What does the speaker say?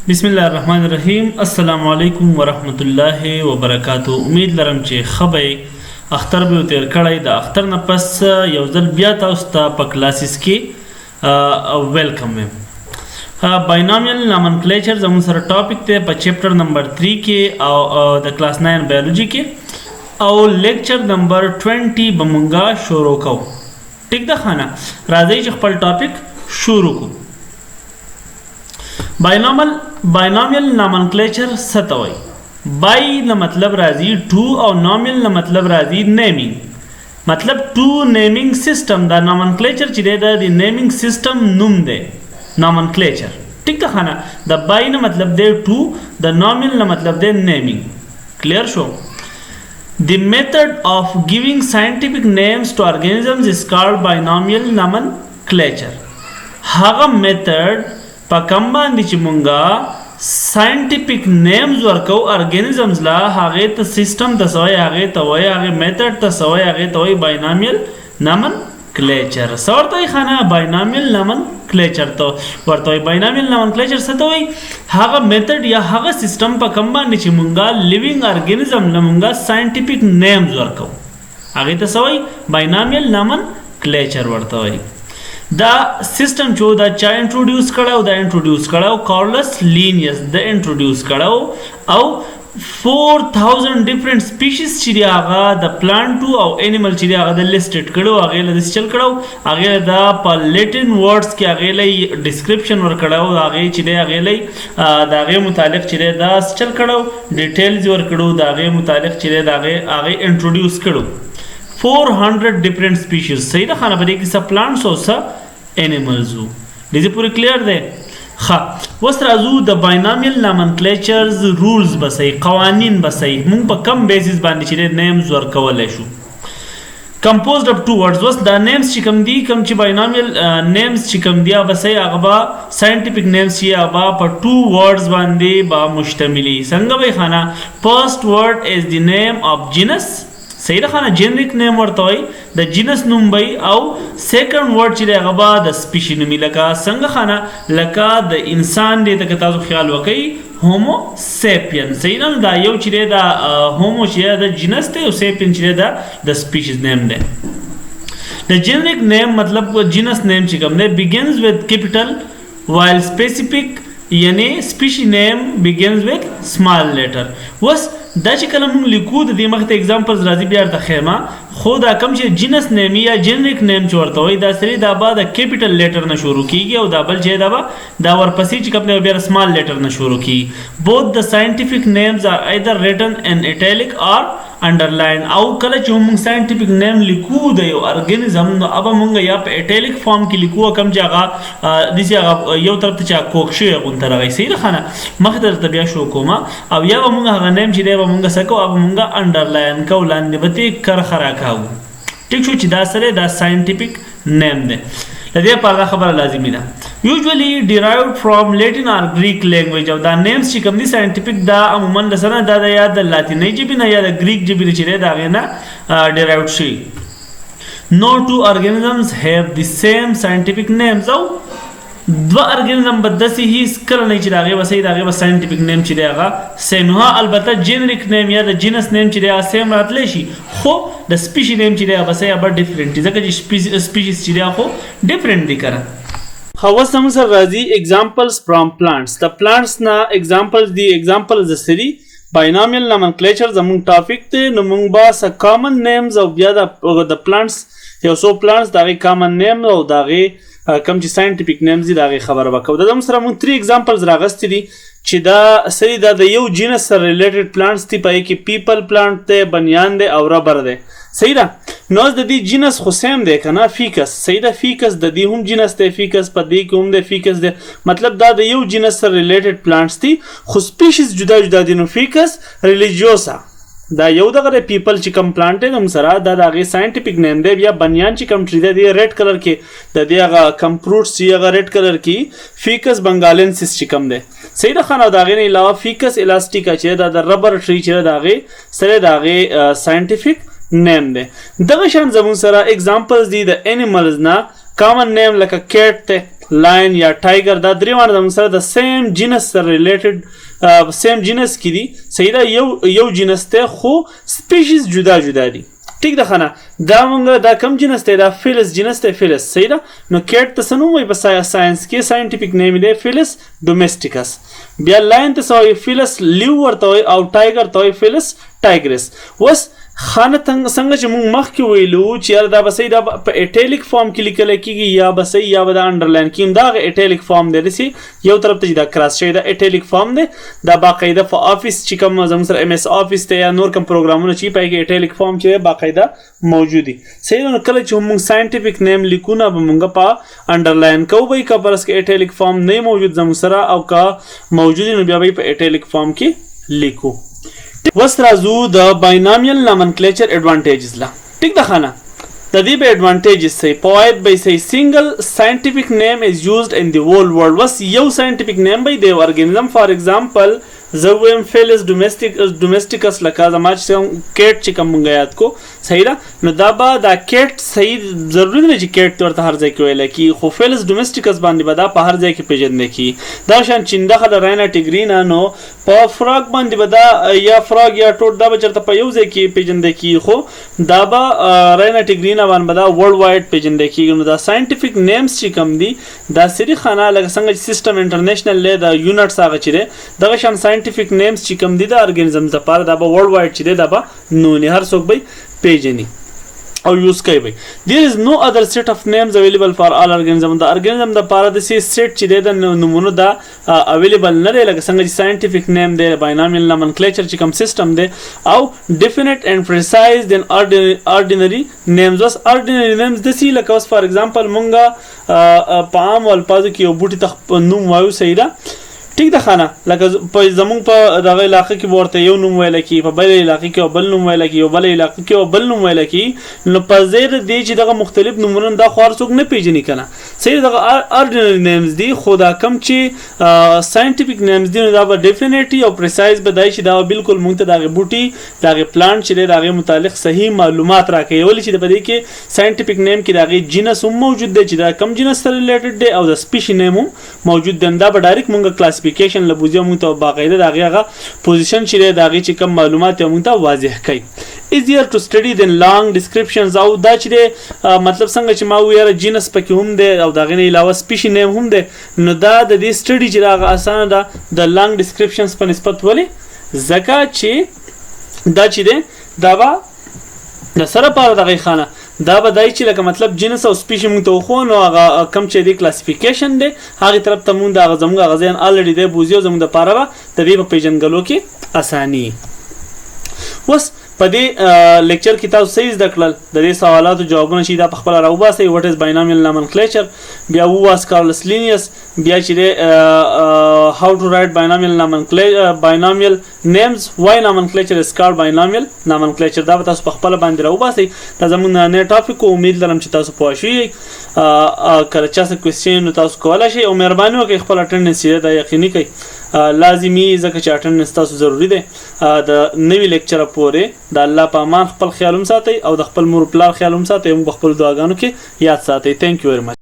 بسم الله الرحمن الرحیم. السلام علیکم ورحمت الله وبرکاتہ. امید لرم چې خبرې اختر به تیر کړی. د اختر نه پس یو ځل بیا تاسو ته په کلاسز کې ویلکم یم. باینامیل نامنکلیچر زموږ سره ټاپک دی په چپټر نمبر 3 کې او د کلاس 9 بایولوژي کې او لیکچر نمبر 20 به مونږه شروع کوو. ټیک ده خانه، راځئ چې خپل ټاپک شروع کوو. باینامیل نامنکلیچر څه ته وایي؟ بای نه مطلب راځي ټو او نامیل نه مطلب راځي نیمینګ. مطلب ټو نیمینګ سیستم. دا نامنکلیچر چې دی دا د نیمینګ سیستم نوم دی، نامنکلیچر. ټیک ده خانه، د بای نه مطلب دی ټو، د نامیل نه مطلب دی نیمینګ. کلیر شو؟ The method of giving scientific names to organisms is called binomial nomenclature. هغه میتھډ په کوم باندې چې مونږه ساينټیفیک نیمز ورکو ارګانیزمز لا، هغه ته سیستم ته سوی، هغه ته وای، هغه میتھډ ته سوی، هغه ته وای باینامیل نامنکلیچر. سورته خانه باینامیل نامنکلیچر ته ورته وای. باینامیل نامنکلیچر څه ته وای؟ هغه میتھډ یا هغه سیستم په کوم باندې چې مونږه لیوینګ ارګانیزم له مونږه ساينټیفیک نیمز ورکو، هغه ته سوی باینامیل نامنکلیچر ورته وای. دا سیستم چې دا چا انټروډیوس کړو؟ دا انټروډیوس کړو کارلس لینیس، دا انټروډیوس کړو او 4000 ډیفرنٹ سپیشیز چې هغه د پلانټو او انیمل چې هغه د لیسټډ کړو، هغه له چل کړو، هغه دا په لیټن ورډز کې هغه له ډیسکرپشن ور کړو، هغه چې هغه له دا هغه متعلق چې دا چل کړو، ډیټیلز ور کړو، دا هغه متعلق چې دا هغه انټروډیوس کړو 400 ډیفرنٹ سپیشیز. صحیح ده خانه، په دې کې څه پلانټس او څه انیملز وو. دې پوره کلیر ده. ښه، اوس راځو د باینامیل نامنکلیچرز رولز بسئ، قوانین بسئ، موږ په کم بیسس باندې چې نیمز ورکولی شو. کمپوزډ اف ټو ورډز. اوس دا نیمز چې کوم دي، کوم چې باینامیل نیمز چې کوم دي بسئ، هغه به ساينټیفیک نیمز چې هغه په ټو ورډز باندې به مشتملي. څنګه به خانه؟ فرست ورډ از دی نیم اف جینس. صحیح ده خانه، جنریک نیم ورته وایي، د جینس نوم وي، او سیکنډ ورډ چې دی هغه به د سپیشي نومي. لکه څنګه خانه؟ لکه د انسان دی، ته که تاسو خیال وکئ هومو سیپین. صحیح ده، دا یو چې دی دا هومو چې د جینس دی او سیپین چې دی دا د سپیشیز نیم دی. د جنریک نیم مطلب جینس نیم چې کوم دی begins with capital while specific یعنی سپیشي نیم begins with small letter. اوس دا چې کله موږ لیکو د دې مخته اگزامپلز راځي بیا ورته ښیم، خو دا کوم چې جینس نیم یا جنریک نیم چې ورته وایي دا سری دا به د کیپیټل لیټر نه شروع کیږي، او دا بل چې دا به دا ورپسې چې کوم دی بیا سمال لیټر نه شروع کیږي. بوث د ساينټیفیک نیمز آر ایدر ریټن ان ایټالیک اور انډرلاین. او کله چې موږ ساينټیفیک نیم لیکو د یو ارګانیزم نو اب موږ یا په ایټالیک فارم کې لیکو، کوم چې هغه دسی هغه یو طرف ته چا کوک شي غونته راغی. صحیح ده خانه، مخدر ته بیا شو کومه، او یا موږ هغه نیم چې دی موږ سکو اب موږ انډرلاین کو، لاندې به تی کرخرا کاو. ټیک شو چې دا سره دا ساينټیفیک نیم دی. لدې پر دا خبره لازمي ده. usually derived from Latin or Greek language. او دا نیمز چې کوم دي ساينټیفیک دا عموما لسنه دا د یا د لاتینی ژبې نه یا د گریک ژبې چې دا غنه derived شي. No two organisms have the same scientific names. او دو ارګانیزم بدسي هیڅ کله نه چې داغه وسې داغه و ساينټیفیک نیم چې داغه سیم. ها البته جنریک نیم یا د جینس نیم چې داغه سیم راتلی شي، خو د سپیشي نیم چې داغه وسې ابر ډیفرنٹ، ځکه چې سپیشیز چې داغه خو ډیفرنٹ دي کړه. خو سم سره راځي ایگزامپلز فرام پلانټس. د پلانټس نه ایگزامپلز دي، ایگزامپلز د سری باینامیل نامنکلیچر زموږ ټاپک ته. نو موږ با س کامن نیمز او بیا د پلانټس یو سو پلانټس داغه کامن نیم او داغه کم چې ساينټیفیک نیمز دي داغه خبره وکړو. د دم سره موږ 3 ایگزامپلز راغستې دي چې دا سری دا د یو جینس سره ریلیټډ پلانټس دي. پای کې پیپل پلانټ ته، بنیان دی او ربر دی. صحیح ده. نو د دې جینس خو سیم دی کنه، فیکس. صحیح ده، فیکس د دې هم جینس دی، فیکس په دې کې هم دی فیکس دی. مطلب دا د یو جینس سره ریلیټډ پلانټس دي، خو سپیشیز جدا جدا دي. نو فیکس ریلیجیوسا دا یو دغه پیپل چې کم پلانټ دی هم سره دا دغه ساينټیفیک نیم دی. بیا بنیان چې کم ټری دی ریډ کلر کې د دې هغه کم فروټس چې هغه ریډ کلر کې فیکس بنگالنسس چې کم دی. صحیح ده خانه، داغه نه علاوه فیکس الاسټیکا چې دا د ربر ټری چې داغه سره داغه ساينټیفیک نیم دی. دغه شان زمون سره ایگزامپلز دي د انیملز نه. کامن نیم لکه کیټ ته، لاین یا ټایګر دا درې واړه زموږ سره د سیم جینس سره ریلیټډ سیم جینس کې دي صحیح ده یو جینس دی خو سپیشیز جدا جدا دي ټیک ده ښه نه دا مونږ دا کم جنس دی دا فیلس جنس دی فیلس صحیح ده نو کیټ ته څه نوم وایي په ساینس کې ساینټیفیک نیم دی فیلس ډومیسټیکس بیا لاین ته څه وایي فیلس لیو ورته وایي او ټایګر ته وایي فیلس ټایګرس اوس خانه څنګه چې موږ مخکې ویلو چې یاره دا به صحیح دا په ایټیلیک فارم کې لیکلی کېږي یا به صحیح یا به دا انډرلاین کېږي دا هغه ایټیلیک فارم دی داسې یو طرف ته چې دا کراس شوی دا ایټیلیک فارم دی دا باقاعده په آفیس چې کوم زموږ سره ایم ایس آفیس دی یا نور کوم پروګرامونه چې په کې ایټیلیک فارم چې دی باقاعده موجود دي صحیح نو کله چې موږ ساینټیفیک نیم لیکو نه به موږ په انډرلاین کوو به که پرس کې ایټیلیک فارم نه موجود زموږ سره او که موجود نو بیا به په ایټیلیک فارم کې لیکو وس راځو د باینامیل نامنکلیچر ایڈوانټیجز لا ټیک ده خانه د دې به ایڈوانټیجز سي پوائنٹ به سي سنگل ساينټیفیک نیم از یوزډ ان دی هول ورلد وس یو ساينټیفیک نیم به د ارګانیزم فار ایگزامپل زویم فیلس ډومیسټیکس لکه زما چې کیټ چې کوم مونږ یاد کو صحیح ده نو دا به دا کیټ صحیح ضروري نه چې کیټ ورته هر ځای کې ویل کی خو فیلس ډومیسټیکس باندې به دا په هر ځای کې پیژندل کی دا شان چنده د راینا ټیګرینا نو په فراګ باندې به دا یا فراګ یا ټوټ دا به چرته په یو ځای کې پیژندل کی خو دا به راینا ټیګرینا باندې به دا ورلد وایډ پیژندل کی نو دا ساينټیفیک نیمز چې کوم دي دا سری خانه لکه څنګه چې سیستم انټرنیشنل له د یونټس هغه چې دغه شان scientific names چې کوم دي د ارګانیزم لپاره دا به ورلد وایډ چې دی دا به نو نه هر څوک به پیژني او یوز کوي به there is no other set of names available for all organisms د ارګانیزم لپاره د سیټ چې دی د نمونه دا اویلیبل نه دی لکه څنګه چې scientific name دی binomial nomenclature چې کوم سیستم دی او definite and precise than ordinary names was ordinary names د سی لکه اوس فار ایگزامپل مونږه په عام الفاظو کې یو بوټي ته نوم وایو صحیح ده ټیک ده خانه لکه زمونږ په دغه علاقه کې ورته یو نوم ویل کی په بل علاقه کې بل نوم ویل کی بل علاقه کې بل نوم ویل کی نو په زیر دی چې دغه مختلف نومونه دا خو څوک نه پیژني کنه صحیح دغه اورډینری نیمز دي خو دا کم چې ساينټیفیک نیمز دي نو دا به ډیفینیټلی او پریسایز بدای شي دا بالکل مونږ ته دغه بوټي دغه پلانټ چې دغه متعلق صحیح معلومات راکوي ولې چې د بده کې ساينټیفیک نیم کې دغه جینس هم موجود دی چې دا کم جینس سره ریلیټډ دی او د سپیشي نیم هم موجود دی دا به ډایرکټ مونږ کلاسیفیکیشن لبوزیو مونږ ته باقاعده دغه پوزیشن چې دی دغه چې کم معلومات مونږ ته واضح کوي easier to study than long descriptions او دا چې مطلب څنګه چې ما ویره جینس پکې هم دی او دغه نه علاوه سپیشي نیم هم دی نو دا د دې سټډي چې راغه اسانه ده د لانګ ډسکرپشنز په نسبت ولې ځکه چې دا چې دی دا به د سره پاره دغه خانه دا به دای چې لکه مطلب جنس او سپیشي مونږ ته خو نو هغه کم چې دی کلاسیفیکیشن دی هغه طرف ته مونږ د زموږ غزين الریډي دی بوزیو زموږ د پاره د دې په پیژنګلو کې اساني وس په دې لیکچر کې تاسو صحیح زده کړل د دې سوالاتو جوابونه چې دا په خپل راوباسي وات از باینامیل نامنکلیچر بیا واس کارلس لینیس بیا چې دی هاو ټو رائټ باینامیل نامنکلیچر باینامیل نیمز وای نامنکلیچر از کارډ باینامیل نامنکلیچر دا تاسو په خپل باندې راوباسي دا زموږ نه ټاپک امید لرم چې تاسو پوه شئ کله چې څه کوېسچن تاسو کولای شئ او مهرباني وکړئ خپل اټینډنس دا یقیني کړئ لازمي ځکه چې اټینډنس تاسو ضروری دی د نوی لیکچر پورې د الله په امان خپل خیال هم ساتئ او د خپل مور پلار خیال هم ساتئ او خپل دعاګانو کې یاد ساتئ. ثانک یو ویری مچ.